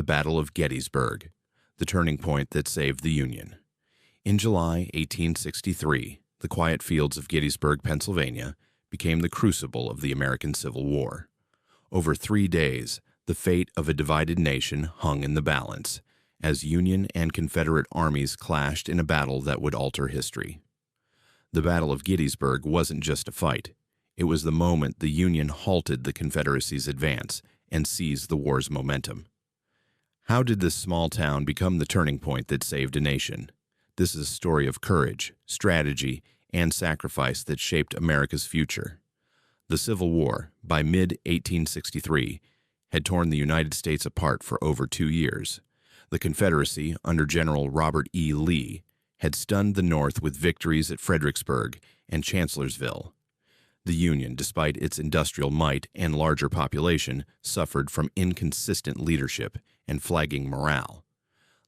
the Battle of Gettysburg, the turning point that saved the Union. In July 1863, the quiet fields of Gettysburg, Pennsylvania, became the crucible of the American Civil War. Over 3 days, the fate of a divided nation hung in the balance, as Union and Confederate armies clashed in a battle that would alter history. The Battle of Gettysburg wasn't just a fight. It was the moment the Union halted the Confederacy's advance and seized the war's momentum. How did this small town become the turning point that saved a nation? This is a story of courage, strategy, and sacrifice that shaped America's future. The Civil War, by mid-1863, had torn the United States apart for over 2 years. The Confederacy, under General Robert E. Lee, had stunned the North with victories at Fredericksburg and Chancellorsville. The Union, despite its industrial might and larger population, suffered from inconsistent leadership and flagging morale.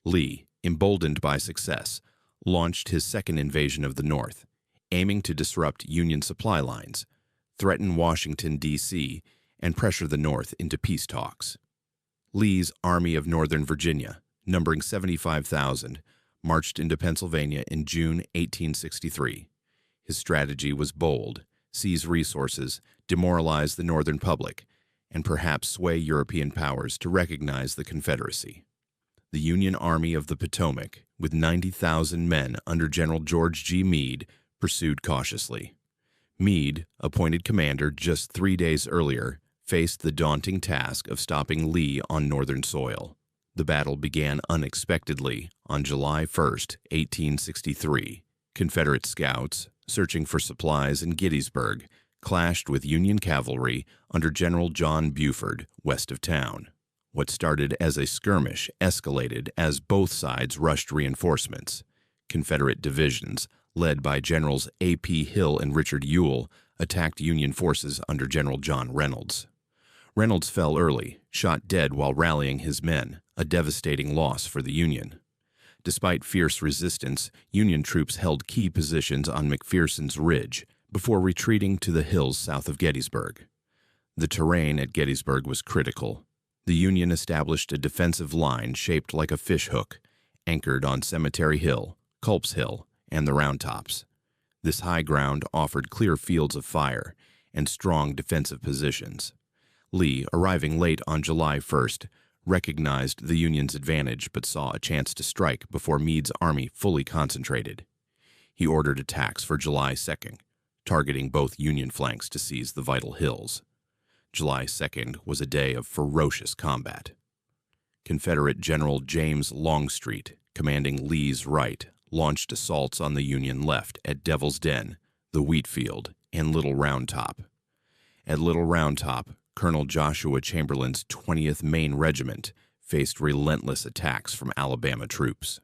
Lee, emboldened by success, launched his second invasion of the North, aiming to disrupt Union supply lines, threaten Washington, D.C., and pressure the North into peace talks. Lee's Army of Northern Virginia, numbering 75,000, marched into Pennsylvania in June 1863. His strategy was bold: seize resources, demoralize the Northern public, and perhaps sway European powers to recognize the Confederacy. The Union Army of the Potomac, with 90,000 men under General George G. Meade, pursued cautiously. Meade, appointed commander just 3 days earlier, faced the daunting task of stopping Lee on Northern soil. The battle began unexpectedly on July 1, 1863. Confederate scouts, searching for supplies in Gettysburg, clashed with Union cavalry under General John Buford, west of town. What started as a skirmish escalated as both sides rushed reinforcements. Confederate divisions, led by Generals A.P. Hill and Richard Ewell, attacked Union forces under General John Reynolds. Reynolds fell early, shot dead while rallying his men, a devastating loss for the Union. Despite fierce resistance, Union troops held key positions on McPherson's Ridge before retreating to the hills south of Gettysburg. The terrain at Gettysburg was critical. The Union established a defensive line shaped like a fishhook, anchored on Cemetery Hill, Culp's Hill, and the Round Tops. This high ground offered clear fields of fire and strong defensive positions. Lee, arriving late on July 1st, recognized the Union's advantage but saw a chance to strike before Meade's army fully concentrated. He ordered attacks for July 2nd, targeting both Union flanks to seize the vital hills. July 2nd was a day of ferocious combat. Confederate General James Longstreet, commanding Lee's right, launched assaults on the Union left at Devil's Den, the Wheatfield, and Little Round Top. At Little Round Top, Colonel Joshua Chamberlain's 20th Maine Regiment faced relentless attacks from Alabama troops.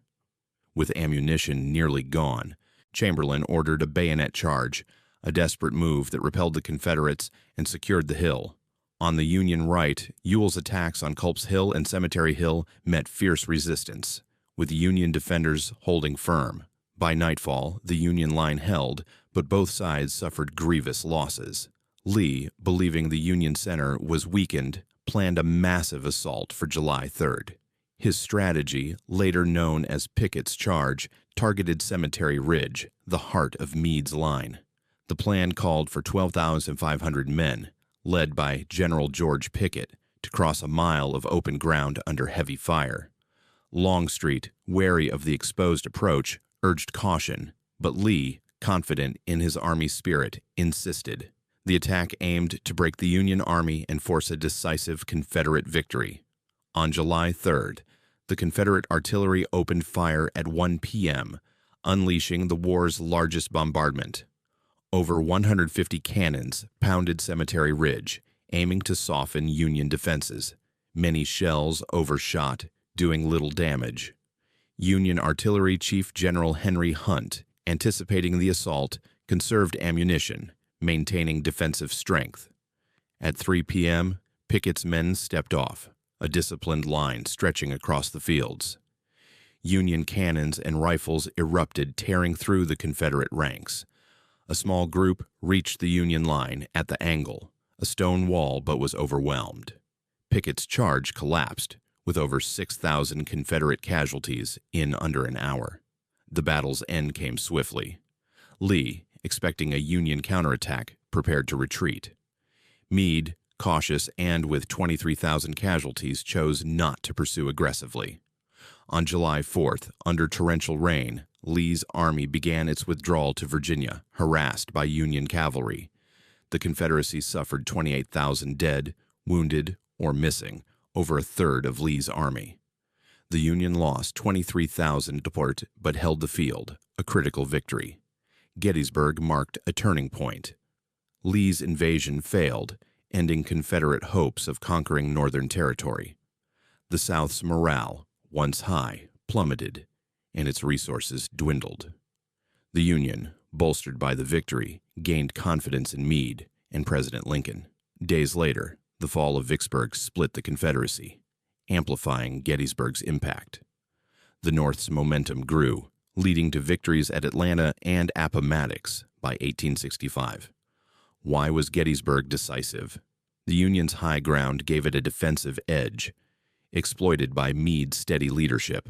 With ammunition nearly gone, Chamberlain ordered a bayonet charge, a desperate move that repelled the Confederates and secured the hill. On the Union right, Ewell's attacks on Culp's Hill and Cemetery Hill met fierce resistance, with Union defenders holding firm. By nightfall, the Union line held, but both sides suffered grievous losses. Lee, believing the Union center was weakened, planned a massive assault for July 3rd. His strategy, later known as Pickett's Charge, targeted Cemetery Ridge, the heart of Meade's line. The plan called for 12,500 men, led by General George Pickett, to cross a mile of open ground under heavy fire. Longstreet, wary of the exposed approach, urged caution, but Lee, confident in his army's spirit, insisted. The attack aimed to break the Union Army and force a decisive Confederate victory. On July 3rd, the Confederate artillery opened fire at 1 p.m., unleashing the war's largest bombardment. Over 150 cannons pounded Cemetery Ridge, aiming to soften Union defenses. Many shells overshot, doing little damage. Union Artillery Chief General Henry Hunt, anticipating the assault, conserved ammunition, maintaining defensive strength. At 3 p.m., Pickett's men stepped off, a disciplined line stretching across the fields. Union cannons and rifles erupted, tearing through the Confederate ranks. A small group reached the Union line at the angle, a stone wall, but was overwhelmed. Pickett's charge collapsed, with over 6,000 Confederate casualties in under an hour. The battle's end came swiftly. Lee, expecting a Union counterattack, prepared to retreat. Meade, cautious and with 23,000 casualties, chose not to pursue aggressively. On July 4th, under torrential rain, Lee's army began its withdrawal to Virginia, harassed by Union cavalry. The Confederacy suffered 28,000 dead, wounded, or missing, over a third of Lee's army. The Union lost 23,000 but held the field, a critical victory. Gettysburg marked a turning point. Lee's invasion failed, ending Confederate hopes of conquering Northern territory. The South's morale, once high, plummeted, and its resources dwindled. The Union, bolstered by the victory, gained confidence in Meade and President Lincoln. Days later, the fall of Vicksburg split the Confederacy, amplifying Gettysburg's impact. The North's momentum grew, leading to victories at Atlanta and Appomattox by 1865. Why was Gettysburg decisive? The Union's high ground gave it a defensive edge, exploited by Meade's steady leadership.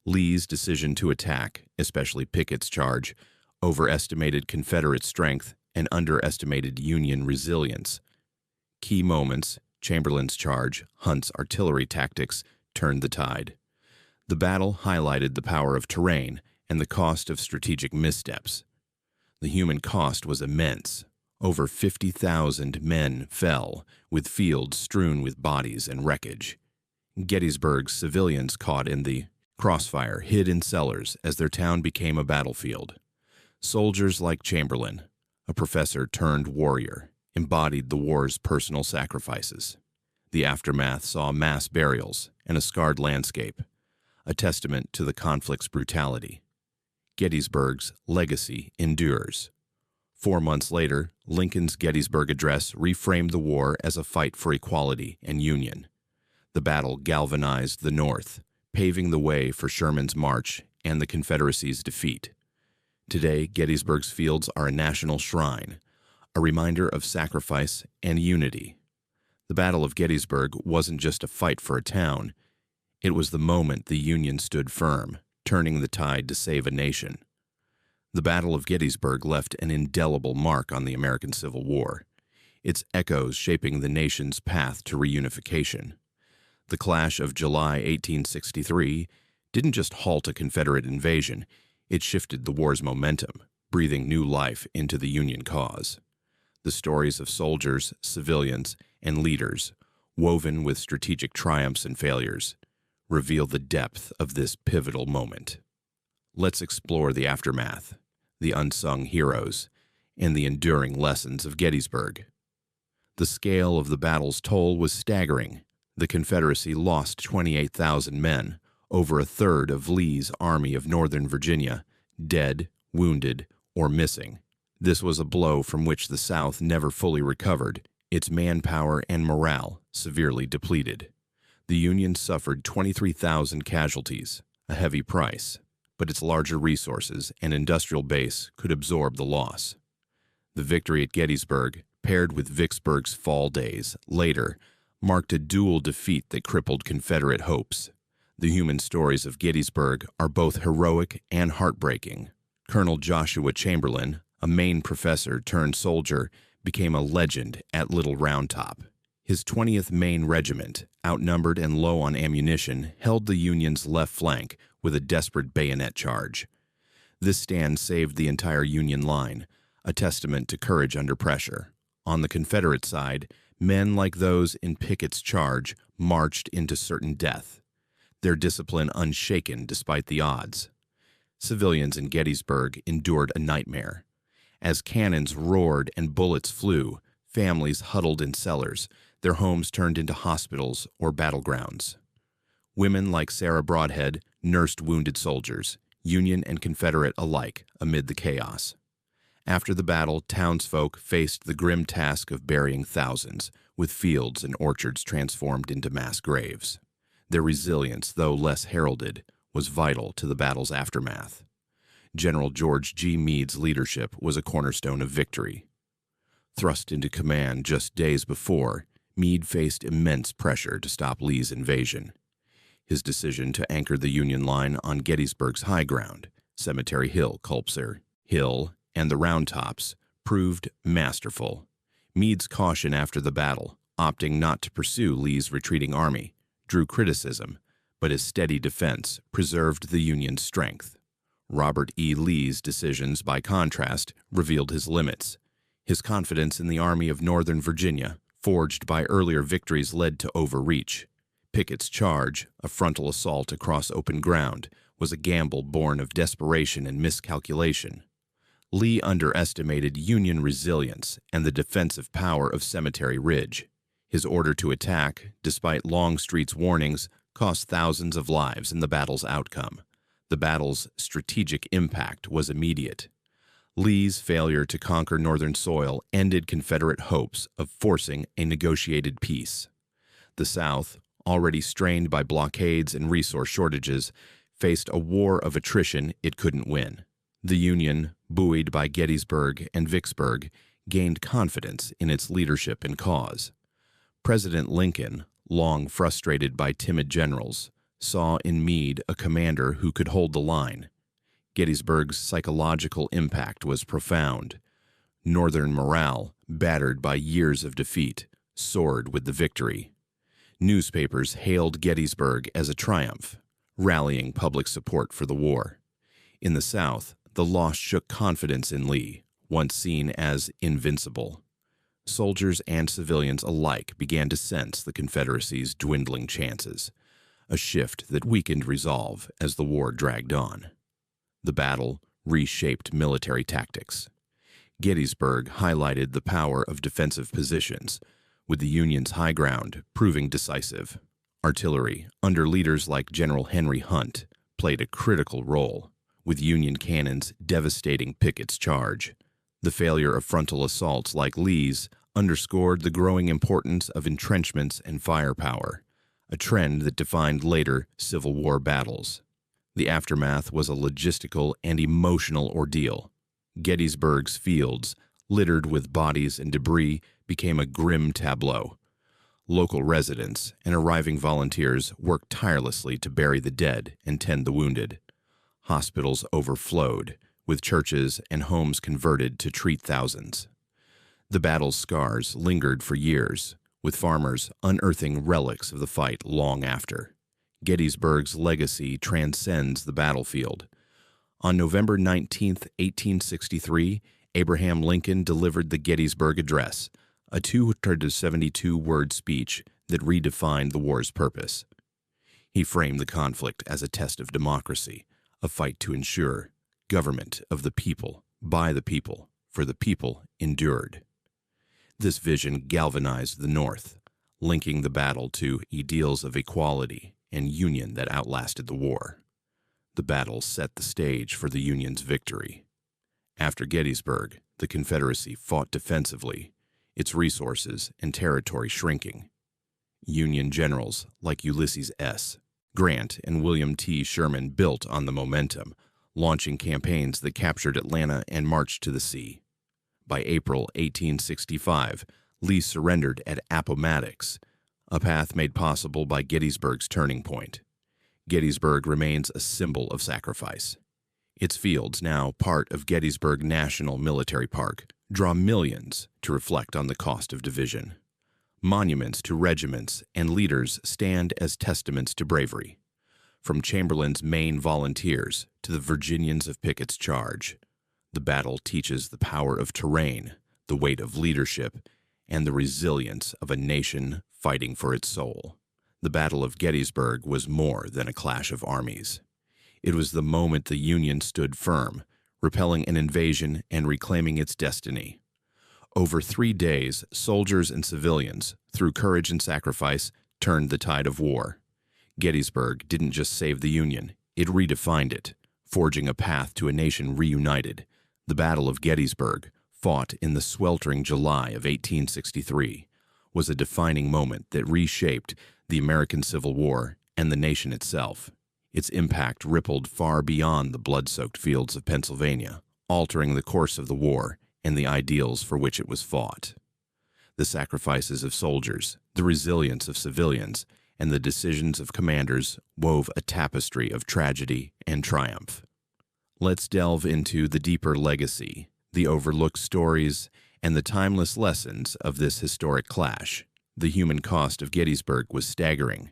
Lee's decision to attack, especially Pickett's charge, overestimated Confederate strength and underestimated Union resilience. Key moments, Chamberlain's charge, Hunt's artillery tactics, turned the tide. The battle highlighted the power of terrain and the cost of strategic missteps. The human cost was immense. Over 50,000 men fell, with fields strewn with bodies and wreckage. Gettysburg's civilians caught in the crossfire hid in cellars as their town became a battlefield. Soldiers like Chamberlain, a professor turned warrior, embodied the war's personal sacrifices. The aftermath saw mass burials and a scarred landscape, a testament to the conflict's brutality. Gettysburg's legacy endures. 4 months later, Lincoln's Gettysburg Address reframed the war as a fight for equality and union. The battle galvanized the North, paving the way for Sherman's march and the Confederacy's defeat. Today, Gettysburg's fields are a national shrine, a reminder of sacrifice and unity. The Battle of Gettysburg wasn't just a fight for a town. It was the moment the Union stood firm, turning the tide to save a nation. The Battle of Gettysburg left an indelible mark on the American Civil War, its echoes shaping the nation's path to reunification. The clash of July 1863 didn't just halt a Confederate invasion, it shifted the war's momentum, breathing new life into the Union cause. The stories of soldiers, civilians, and leaders, woven with strategic triumphs and failures, reveal the depth of this pivotal moment. Let's explore the aftermath, the unsung heroes, and the enduring lessons of Gettysburg. The scale of the battle's toll was staggering. The Confederacy lost 28,000 men, over a third of Lee's Army of Northern Virginia, dead, wounded, or missing. This was a blow from which the South never fully recovered, its manpower and morale severely depleted. The Union suffered 23,000 casualties, a heavy price, but its larger resources and industrial base could absorb the loss. The victory at Gettysburg, paired with Vicksburg's fall days later, marked a dual defeat that crippled Confederate hopes. The human stories of Gettysburg are both heroic and heartbreaking. Colonel Joshua Chamberlain, a Maine professor turned soldier, became a legend at Little Round Top. His 20th Maine Regiment, outnumbered and low on ammunition, held the Union's left flank with a desperate bayonet charge. This stand saved the entire Union line, a testament to courage under pressure. On the Confederate side, men like those in Pickett's charge marched into certain death, their discipline unshaken despite the odds. Civilians in Gettysburg endured a nightmare. As cannons roared and bullets flew, families huddled in cellars, their homes turned into hospitals or battlegrounds. Women like Sarah Brodhead nursed wounded soldiers, Union and Confederate alike, amid the chaos. After the battle, townsfolk faced the grim task of burying thousands, with fields and orchards transformed into mass graves. Their resilience, though less heralded, was vital to the battle's aftermath. General George G. Meade's leadership was a cornerstone of victory. Thrust into command just days before, Meade faced immense pressure to stop Lee's invasion. His decision to anchor the Union line on Gettysburg's high ground, Cemetery Hill, Culpser Hill, and the Round Tops, proved masterful. Meade's caution after the battle, opting not to pursue Lee's retreating army, drew criticism, but his steady defense preserved the Union's strength. Robert E. Lee's decisions, by contrast, revealed his limits. His confidence in the Army of Northern Virginia, forged by earlier victories, led to overreach. Pickett's charge, a frontal assault across open ground, was a gamble born of desperation and miscalculation. Lee underestimated Union resilience and the defensive power of Cemetery Ridge. His order to attack, despite Longstreet's warnings, cost thousands of lives in the battle's outcome. The battle's strategic impact was immediate. Lee's failure to conquer Northern soil ended Confederate hopes of forcing a negotiated peace. The South, already strained by blockades and resource shortages, faced a war of attrition it couldn't win. The Union, buoyed by Gettysburg and Vicksburg, gained confidence in its leadership and cause. President Lincoln, long frustrated by timid generals, saw in Meade a commander who could hold the line. Gettysburg's psychological impact was profound. Northern morale, battered by years of defeat, soared with the victory. Newspapers hailed Gettysburg as a triumph, rallying public support for the war. In the South, the loss shook confidence in Lee, once seen as invincible. Soldiers and civilians alike began to sense the Confederacy's dwindling chances, a shift that weakened resolve as the war dragged on. The battle reshaped military tactics. Gettysburg highlighted the power of defensive positions, with the Union's high ground proving decisive. Artillery, under leaders like General Henry Hunt, played a critical role, with Union cannons devastating Pickett's charge. The failure of frontal assaults like Lee's underscored the growing importance of entrenchments and firepower, a trend that defined later Civil War battles. The aftermath was a logistical and emotional ordeal. Gettysburg's fields, littered with bodies and debris, became a grim tableau. Local residents and arriving volunteers worked tirelessly to bury the dead and tend the wounded. Hospitals overflowed, with churches and homes converted to treat thousands. The battle's scars lingered for years, with farmers unearthing relics of the fight long after. Gettysburg's legacy transcends the battlefield. On November 19, 1863, Abraham Lincoln delivered the Gettysburg Address, a 272-word speech that redefined the war's purpose. He framed the conflict as a test of democracy, a fight to ensure government of the people, by the people, for the people endured. This vision galvanized the North, linking the battle to ideals of equality and union that outlasted the war. The battle set the stage for the Union's victory. After Gettysburg, the Confederacy fought defensively, its resources and territory shrinking. Union generals like Ulysses S. Grant and William T. Sherman built on the momentum, launching campaigns that captured Atlanta and marched to the sea. By April 1865, Lee surrendered at Appomattox, a path made possible by Gettysburg's turning point. Gettysburg remains a symbol of sacrifice. Its fields, now part of Gettysburg National Military Park, draw millions to reflect on the cost of division. Monuments to regiments and leaders stand as testaments to bravery. From Chamberlain's Maine volunteers to the Virginians of Pickett's charge, the battle teaches the power of terrain, the weight of leadership, and the resilience of a nation fighting for its soul. The Battle of Gettysburg was more than a clash of armies. It was the moment the Union stood firm, repelling an invasion and reclaiming its destiny. Over 3 days, soldiers and civilians, through courage and sacrifice, turned the tide of war. Gettysburg didn't just save the Union, it redefined it, forging a path to a nation reunited. The Battle of Gettysburg, fought in the sweltering July of 1863, was a defining moment that reshaped the American Civil War and the nation itself. Its impact rippled far beyond the blood-soaked fields of Pennsylvania, altering the course of the war and the ideals for which it was fought. The sacrifices of soldiers, the resilience of civilians, and the decisions of commanders wove a tapestry of tragedy and triumph. Let's delve into the deeper legacy, the overlooked stories, and the timeless lessons of this historic clash. The human cost of Gettysburg was staggering.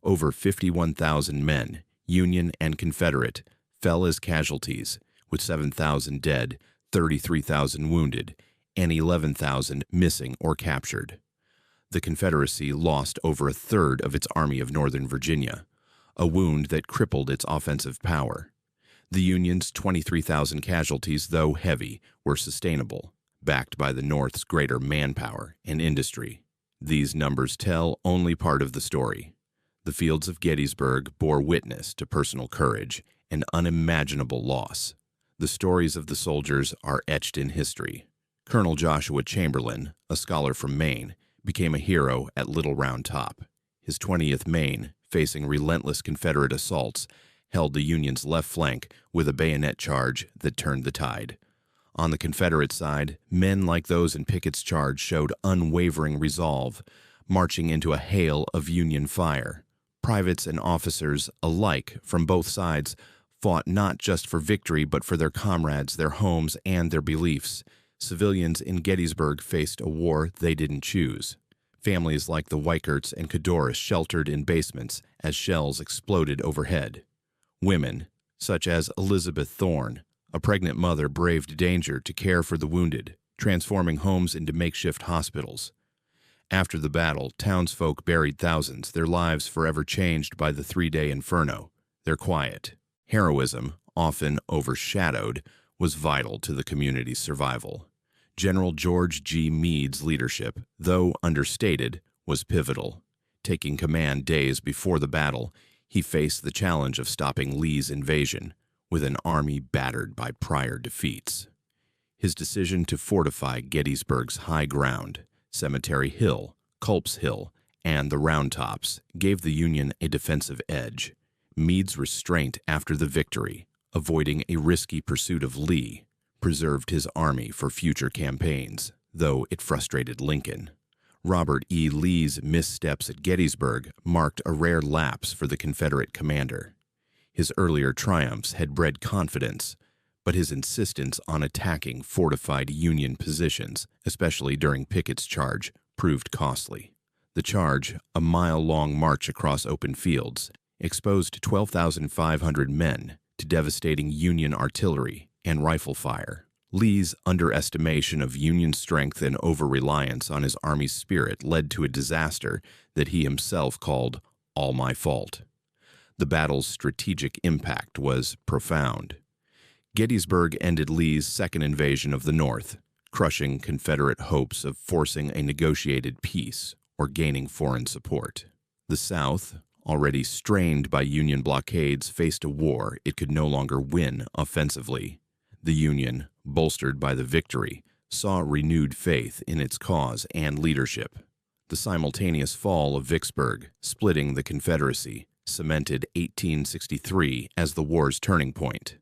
Over 51,000 men, Union and Confederate, fell as casualties, with 7,000 dead, 33,000 wounded, and 11,000 missing or captured. The Confederacy lost over a third of its Army of Northern Virginia, a wound that crippled its offensive power. The Union's 23,000 casualties, though heavy, were sustainable, backed by the North's greater manpower and industry. These numbers tell only part of the story. The fields of Gettysburg bore witness to personal courage and unimaginable loss. The stories of the soldiers are etched in history. Colonel Joshua Chamberlain, a scholar from Maine, became a hero at Little Round Top. His 20th Maine, facing relentless Confederate assaults, held the Union's left flank with a bayonet charge that turned the tide. On the Confederate side, men like those in Pickett's charge showed unwavering resolve, marching into a hail of Union fire. Privates and officers alike from both sides fought not just for victory but for their comrades, their homes, and their beliefs. Civilians in Gettysburg faced a war they didn't choose. Families like the Weikerts and Cadorus sheltered in basements as shells exploded overhead. Women, such as Elizabeth Thorne, a pregnant mother, braved danger to care for the wounded, transforming homes into makeshift hospitals. After the battle, townsfolk buried thousands, their lives forever changed by the three-day inferno. Their quiet heroism, often overshadowed, was vital to the community's survival. General George G. Meade's leadership, though understated, was pivotal. Taking command days before the battle, he faced the challenge of stopping Lee's invasion, with an army battered by prior defeats. His decision to fortify Gettysburg's high ground, Cemetery Hill, Culp's Hill, and the Round Tops, gave the Union a defensive edge. Meade's restraint after the victory, avoiding a risky pursuit of Lee, preserved his army for future campaigns, though it frustrated Lincoln. Robert E. Lee's missteps at Gettysburg marked a rare lapse for the Confederate commander. His earlier triumphs had bred confidence, but his insistence on attacking fortified Union positions, especially during Pickett's charge, proved costly. The charge, a mile-long march across open fields, exposed 12,500 men to devastating Union artillery and rifle fire. Lee's underestimation of Union strength and over-reliance on his army's spirit led to a disaster that he himself called "all my fault." The battle's strategic impact was profound. Gettysburg ended Lee's second invasion of the North, crushing Confederate hopes of forcing a negotiated peace or gaining foreign support. The South, already strained by Union blockades, faced a war it could no longer win offensively. The Union, bolstered by the victory, saw renewed faith in its cause and leadership. The simultaneous fall of Vicksburg, splitting the Confederacy, cemented 1863 as the war's turning point.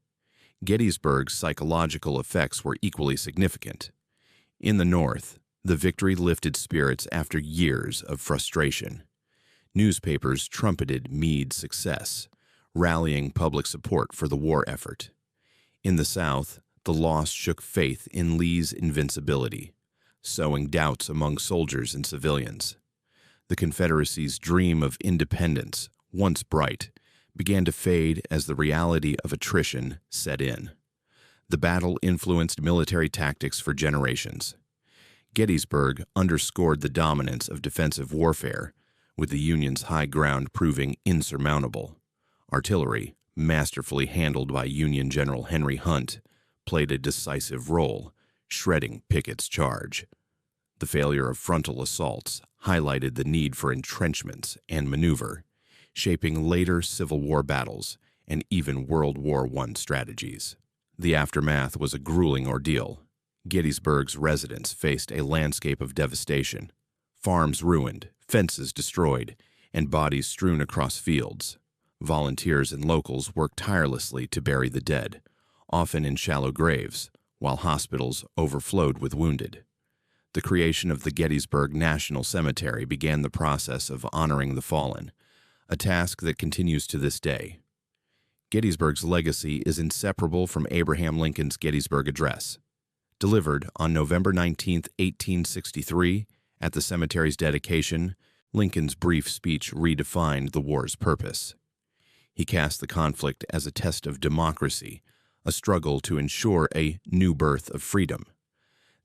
Gettysburg's psychological effects were equally significant. In the North, the victory lifted spirits after years of frustration. Newspapers trumpeted Meade's success, rallying public support for the war effort. In the South, the loss shook faith in Lee's invincibility, sowing doubts among soldiers and civilians. The Confederacy's dream of independence, once bright, began to fade as the reality of attrition set in. The battle influenced military tactics for generations. Gettysburg underscored the dominance of defensive warfare, with the Union's high ground proving insurmountable. Artillery, masterfully handled by Union General Henry Hunt, played a decisive role, shredding Pickett's charge. The failure of frontal assaults highlighted the need for entrenchments and maneuver, shaping later Civil War battles and even World War I strategies. The aftermath was a grueling ordeal. Gettysburg's residents faced a landscape of devastation, farms ruined, fences destroyed, and bodies strewn across fields. Volunteers and locals worked tirelessly to bury the dead, often in shallow graves, while hospitals overflowed with wounded. The creation of the Gettysburg National Cemetery began the process of honoring the fallen, a task that continues to this day. Gettysburg's legacy is inseparable from Abraham Lincoln's Gettysburg Address. Delivered on November 19, 1863, at the cemetery's dedication, Lincoln's brief speech redefined the war's purpose. He cast the conflict as a test of democracy, a struggle to ensure a new birth of freedom.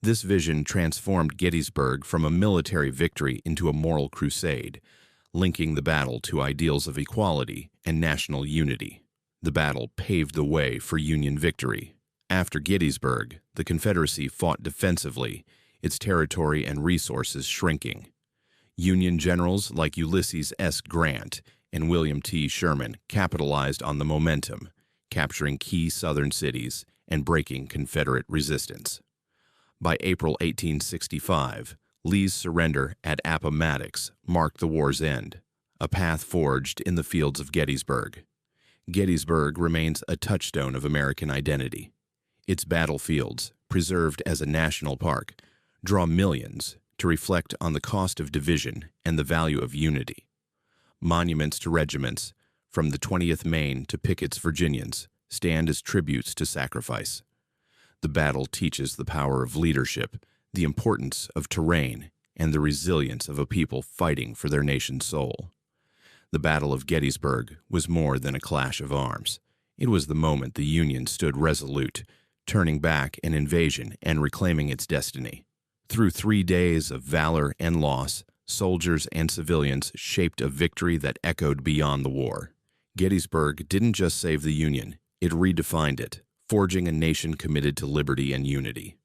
This vision transformed Gettysburg from a military victory into a moral crusade, linking the battle to ideals of equality and national unity. The battle paved the way for Union victory. After Gettysburg, the Confederacy fought defensively, its territory and resources shrinking. Union generals like Ulysses S. Grant and William T. Sherman capitalized on the momentum, capturing key Southern cities and breaking Confederate resistance. By April 1865, Lee's surrender at Appomattox marked the war's end, a path forged in the fields of Gettysburg. Gettysburg remains a touchstone of American identity. Its battlefields, preserved as a national park, draw millions to reflect on the cost of division and the value of unity. Monuments to regiments, from the 20th Maine to Pickett's Virginians, stand as tributes to sacrifice. The battle teaches the power of leadership, the importance of terrain, and the resilience of a people fighting for their nation's soul. The Battle of Gettysburg was more than a clash of arms. It was the moment the Union stood resolute, turning back an invasion and reclaiming its destiny. Through 3 days of valor and loss, soldiers and civilians shaped a victory that echoed beyond the war. Gettysburg didn't just save the Union, it redefined it, forging a nation committed to liberty and unity.